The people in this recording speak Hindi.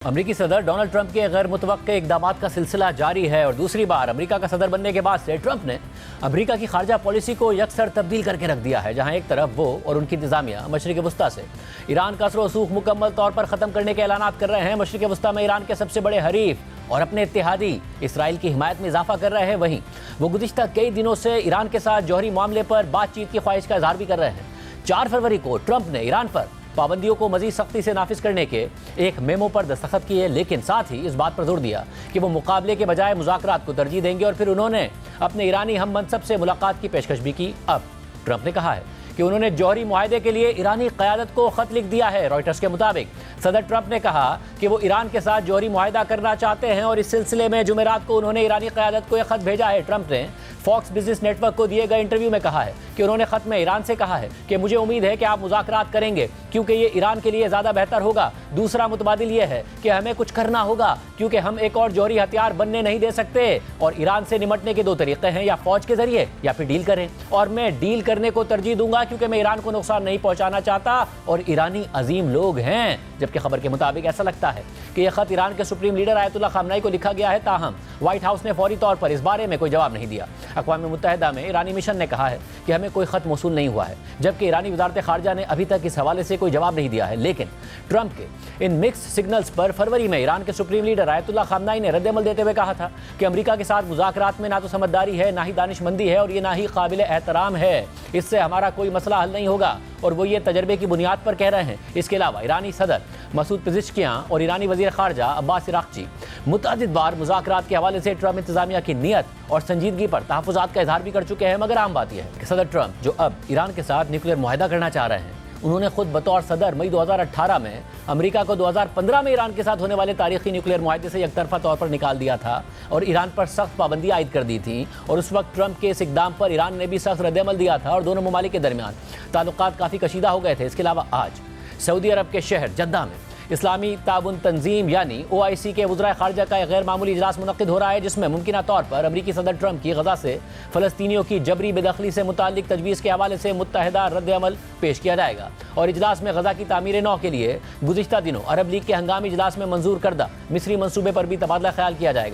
अमरीकी सदर डोनाल्ड ट्रंप के गैर मुतवक्के इक़दामात का सिलसिला जारी है और दूसरी बार अमरीका का सदर बनने के बाद से ट्रंप ने अमरीका की खारजा पॉलिसी को यकसर तब्दील करके रख दिया है। जहां एक तरफ वो और उनकी इंतजामिया मशरिक़ वस्ता से ईरान का असर वसूख मुकम्मल तौर पर ख़त्म करने के ऐलानात कर रहे हैं। मशरिक़ वस्ता में ईरान के सबसे बड़े हरीफ और अपने इत्तेहादी इसराइल की हिमायत में इजाफा कर रहे हैं। वहीं वो गुज़िश्ता कई दिनों से ईरान के साथ जौहरी मामले पर बातचीत की ख्वाहिश का इजहार भी कर रहे हैं। 4 फरवरी को ट्रंप ने ईरान पर पाबंदियों को मजीद सख्ती से नाफिज करने के एक मेमो पर दस्तखत किए, लेकिन साथ ही इस बात पर जोर दिया कि वो मुकाबले के बजाय मुज़ाकरात को तरजीह देंगे और फिर उन्होंने अपने ईरानी हम मनसब से मुलाकात की पेशकश भी की। अब ट्रंप ने कहा है कि उन्होंने जौहरी मुआहदे के लिए ईरानी क़यादत को ख़त लिख दिया है। रॉयटर्स के मुताबिक सदर ट्रंप ने कहा कि वो ईरान के साथ जौहरी मुआहदा करना चाहते हैं और इस सिलसिले में जुमेरात को उन्होंने ईरानी क़यादत को एक ख़त भेजा है। ट्रंप ने फॉक्स बिजनेस नेटवर्क को दिए गए इंटरव्यू में कहा है कि उन्होंने ख़त में ईरान से कहा है कि मुझे उम्मीद है कि आप मुज़ाकरात करेंगे क्योंकि ये ईरान के लिए ज़्यादा बेहतर होगा। दूसरा मुतबादिल ये है कि हमें कुछ करना होगा क्योंकि हम एक और जौहरी हथियार बनने नहीं दे सकते और ईरान से निमटने के 2 तरीक़े हैं, या फ़ौज के ज़रिए या फिर डील करें, और मैं डील करने को तरजीह दूंगा क्योंकि मैं ईरान को नुकसान नहीं पहुंचाना चाहता और ईरानी अजीम लोग हैं। जबकि खबर के मुताबिक ऐसा लगता है कि यह ख़त ईरान के सुप्रीम लीडर आयतुल्लाह खामनाई को लिखा गया है। ताहम व्हाइट हाउस ने फौरी तौर पर इस बारे में कोई जवाब नहीं दिया। अक़वाम मुत्तहिदा में ईरानी मिशन ने कहा है कि हमें कोई ख़त मौसूल नहीं हुआ है, जबकि ईरानी वज़ारत ख़ारजा ने अभी तक इस हवाले से कोई जवाब नहीं दिया है। लेकिन ट्रंप के इन मिक्स सिग्नल्स पर फरवरी में ईरान के सुप्रीम लीडर आयतुल्लाह खामनाई ने रद्द-ए-अमल देते हुए कहा था कि अमरीका के साथ मुज़ाकरात में ना तो समझदारी है, ना ही दानिशमंदी है और ये ना ही काबिल एहतराम है। इससे हमारा कोई मसला हल नहीं होगा और वो ये तजर्बे की बुनियाद पर कह रहे हैं। इसके अलावा ईरानी सदर मसूद पेज़ेश्कियान और ईरानी वज़ीर ख़ारजा अब्बास इराक़ची मुतअद्दिद बार मुज़ाकरात के हवाले से ट्रंप इंतज़ामिया की नीयत और संजीदगी पर तहफ़्फ़ुज़ात का इज़हार भी कर चुके हैं। मगर आम बात यह है कि सदर ट्रंप जो अब ईरान के साथ न्यूक्लियर मुआहदा करना चाह रहे हैं, उन्होंने खुद बतौर सदर मई 2018 में अमेरिका को 2015 में ईरान के साथ होने वाले तारीखी न्यूक्लियर मुआहदे से एकतरफा तौर पर निकाल दिया था और ईरान पर सख्त पाबंदी आयद कर दी थी। और उस वक्त ट्रंप के इस इक़दाम पर ईरान ने भी सख्त रद्द-ए-अमल दिया था और दोनों ममालिक के दरमियान ताल्लुकात काफ़ी कशीदा हो गए थे। इसके अलावा आज सऊदी अरब के शहर जद्दा में इस्लामी ताउन तंजीम यानी OIC के वज़राए ख़ारजा का एक गैर मामूली इजलास मुनक़्क़िद हो रहा है, जिसमें मुमकिना तौर पर अमरीकी सदर ट्रंप की गज़ा से फ़लस्तीनियों की जबरी बेदखली से मुताल्लिक़ तजवीज़ के हवाले से मुत्तहिदा रद्द-ए-अमल पेश किया जाएगा। और इजलास में गज़ा की तामीर नौ के लिए गुज़िश्ता दिनों अरब लीग के हंगामी इजलास में मंजूर करदा मिस्री मनसूबे पर भी तबादला ख्याल किया जाएगा।